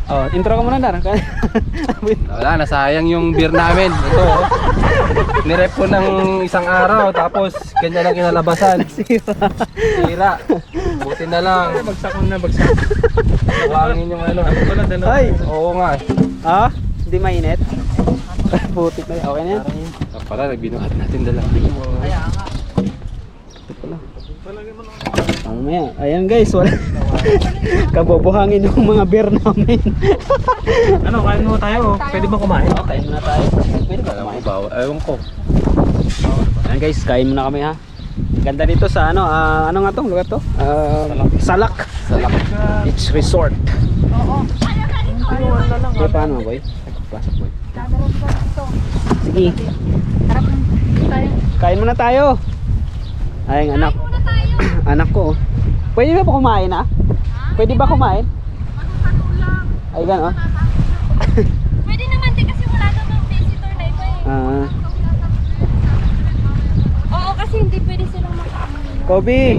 Oh, intro ka muna, Dar. Wala, nasayang yung beer namin. Ito, oh. Nirep ko ng isang araw, tapos ganyan lang kinalabasan. Sira. Buti na lang. Bagsak mo na, bagsak. Nakangin yung ano. Ano pala, dalawa. Ay! Oo nga. Ah? Hindi mainit? Putik na. Okay na yan? Ah, pala, nagbinuhat natin dalawa. Ito pala. Mamaya. Ayan guys, wala. Kabobohangin yung mga beer namin. Ano, kain mo tayo. Pwede ba kumain? Oh, kain muna tayo. Pwede ba Alam mo kumain? ba? Ewan ko. Ayan guys, kain muna kami ha. Ganda dito sa ano, ano nga tong lugar to? Salak. Salak. Beach Resort. Oo. Okay, paano boy? Pasok boy. Sige, Harap tayo. kain muna tayo. Ay, anak. Muna tayo. Anak ko. Pwede ba kumain ha? Pwede ba kumain? Ay, gano'n. Pwede naman din kasi wala namang visitor na iba eh. Oo, kasi hindi pwede silang makaano. Kobe.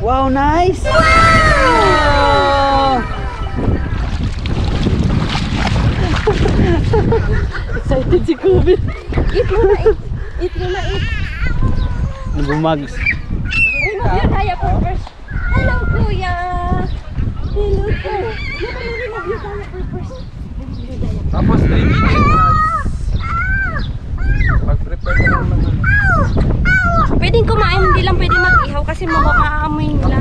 Wow, nice. Wow! Excited si Kobe. Eat mo na, eat. Eat mo na, eat. Bumags. Uy, mag-yaya po first. Hello, kuya. Hello po. Mag-yaya po first. Tapos 3 minutes. Pag-prepare ko lang naman. Pwedeng kumain, hindi lang pwede mag-ihaw kasi makakaamoy nila.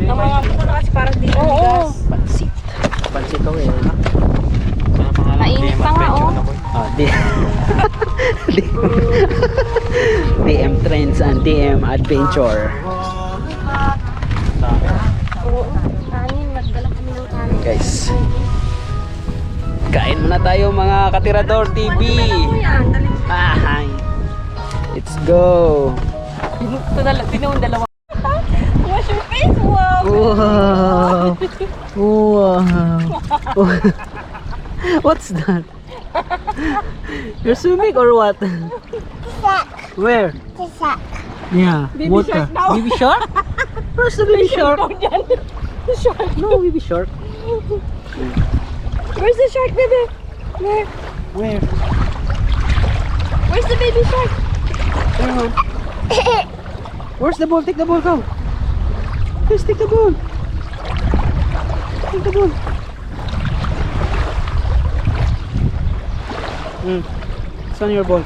Ang mga puko na kasi parang di Oo. Pansit. Pansit ko eh. Mainit pa nga, oh. Oh, DM Trends and DM Adventure. Oo, kanin. Magdala kami ng kanin. Guys, kain muna tayo mga Katirador TV. Hi. Let's go. Tinawang dalawa. Wash your face, wow. Wow. Wow. What's that? You're swimming or what? Where? Yeah. Baby water. shark daw. Baby shark? Where's the baby shark? Shark. No, baby shark. Where's the shark, baby? Where? Where? Where's the baby shark? Where? Where's the ball? Take the ball, go. Please take the ball. Take the ball. It's on your ball.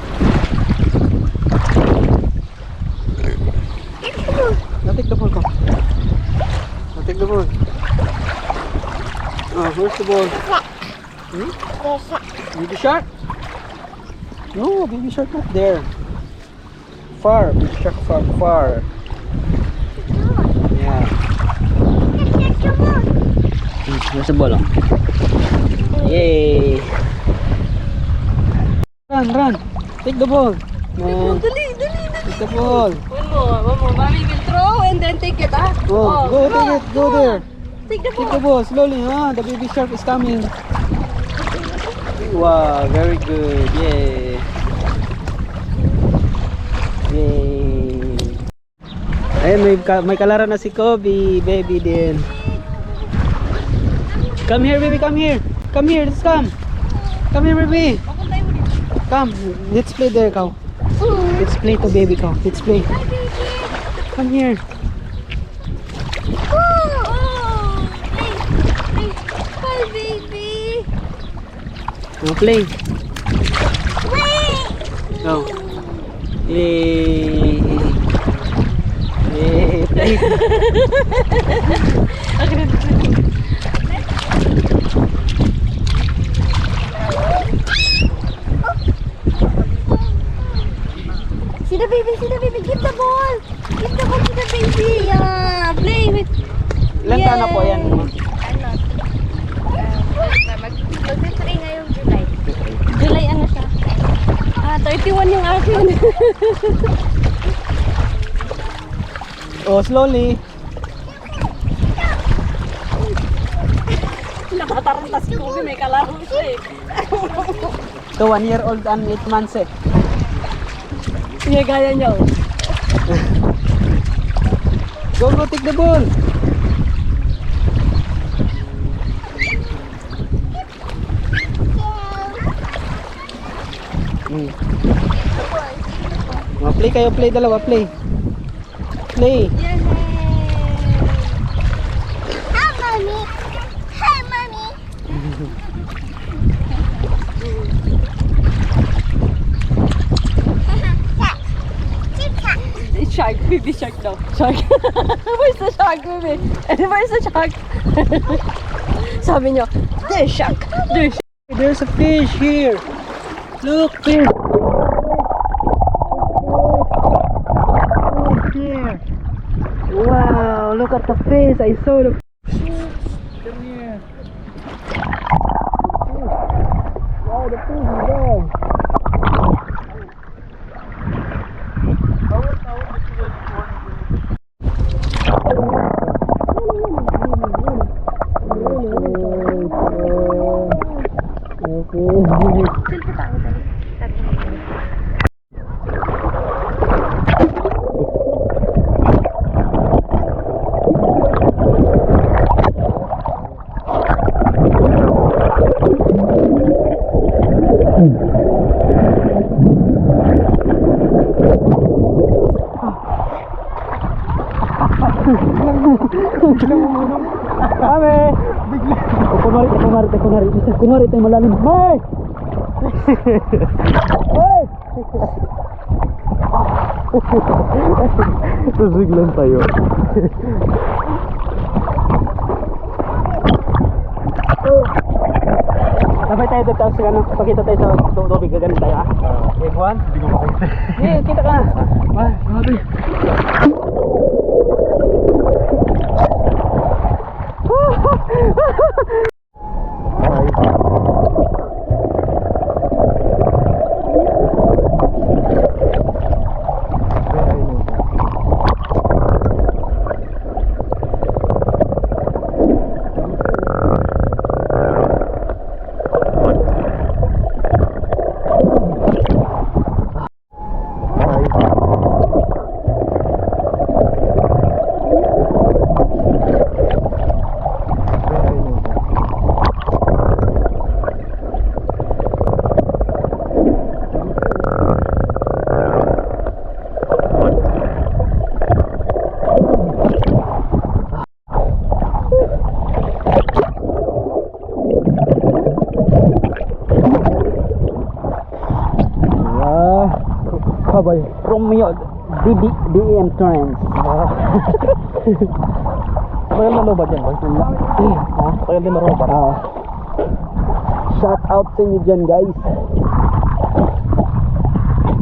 Now take the ball, go. Now take the ball. Oh, where's the ball? Baby shark? No, baby shark not there. Far, baby shark far. Yeah. Where's the ball? Yay! Run! Take the ball. Man. Dali. Take the ball. One more. Mommy will throw and then take it, ah. Go take it. Go there. Take the Take the ball. ball slowly, huh? The baby shark is coming. Wow, very good. Yay. Yay. Ayun, may kalaro na si Kobe, baby din. Come here, baby, come here. Come here, let's come. Come here, baby. Papuntay mo dito. Come, let's play there, cow. Let's play to baby cow. Let's play. Hi, baby. Come here. Oh. Hey. Hi, baby. Now play. Wait. Go. Yay. Yay. Play. See the baby. Give the ball. Give the ball to the baby. Yeah. Play with. Ilan taon na po yan? Mag-3 ngayong July. July ano siya? 31 yung akin. Oh, slowly. Nakataranta si Kobe. May kalaro siya eh. To 1 year old and 8 months eh. Sige, gaya niya oh. Go, take the ball. Play kayo, play dalawa, play. Play. Yay! Hi, Mommy! Hi, Mommy! It's shark, baby shark daw. Shark. Where's the shark, baby? Where's the shark? Sabi nyo, there's shark. There's shark. There's a fish here. Look, fish. Here. Wow, look at the fish. I saw the fish. Come here. Wow, the fish is there. Kami! Kunwari tayo malalim. May! Hey! Nasiglan tayo. Sabay tayo doon tapos ano, pakita tayo sa tubig, gaganin tayo ha. Wave 1? Hindi ko makita. Kita ka na. Grabe. Kabay from your DEM trends. Kaya na ba dyan? Kaya din marunong ba? Shout out sa inyo dyan, guys.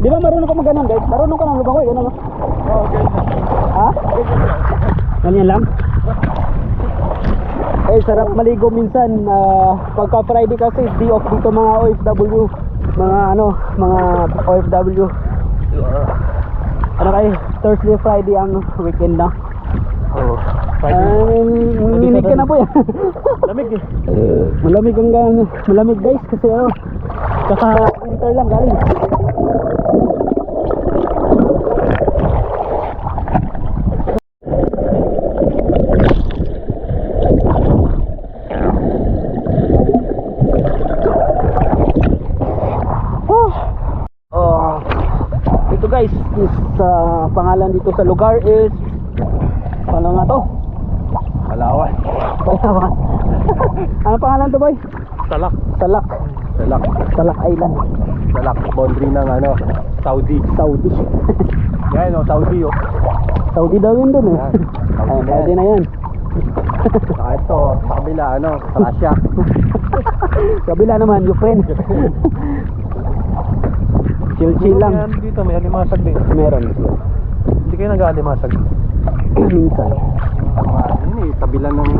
Di ba marunong ka mag-ganon, guys? Marunong ka ng lubangoy, gano'n no? Okay. Ha? Ganyan lang? Eh, sarap maligo minsan. Pagka Friday kasi, day off dito mga OFW. Mga OFW. Ano kayo? Thursday, Friday ang weekend na. Oo. Nanginig ka na po yan. Lamig eh. Malamig guys kasi kaka winter lang galing. Ito guys is pangalan dito sa lugar is ano nga to? Palawan. Ano pangalan to boy? Talak. Salak Island. Salak, boundary ng Saudi. Yan Saudi Saudi daw yun dun eh. Yan, Saudi Ayun, na pwede yan. na yan. Saka ito, sa kabila Russia. Kabila naman, Ukraine. Chill lang. Dito may alimasag din. Meron. Hindi kayo nag-alimasag. Minsan. Ini, tabilan ng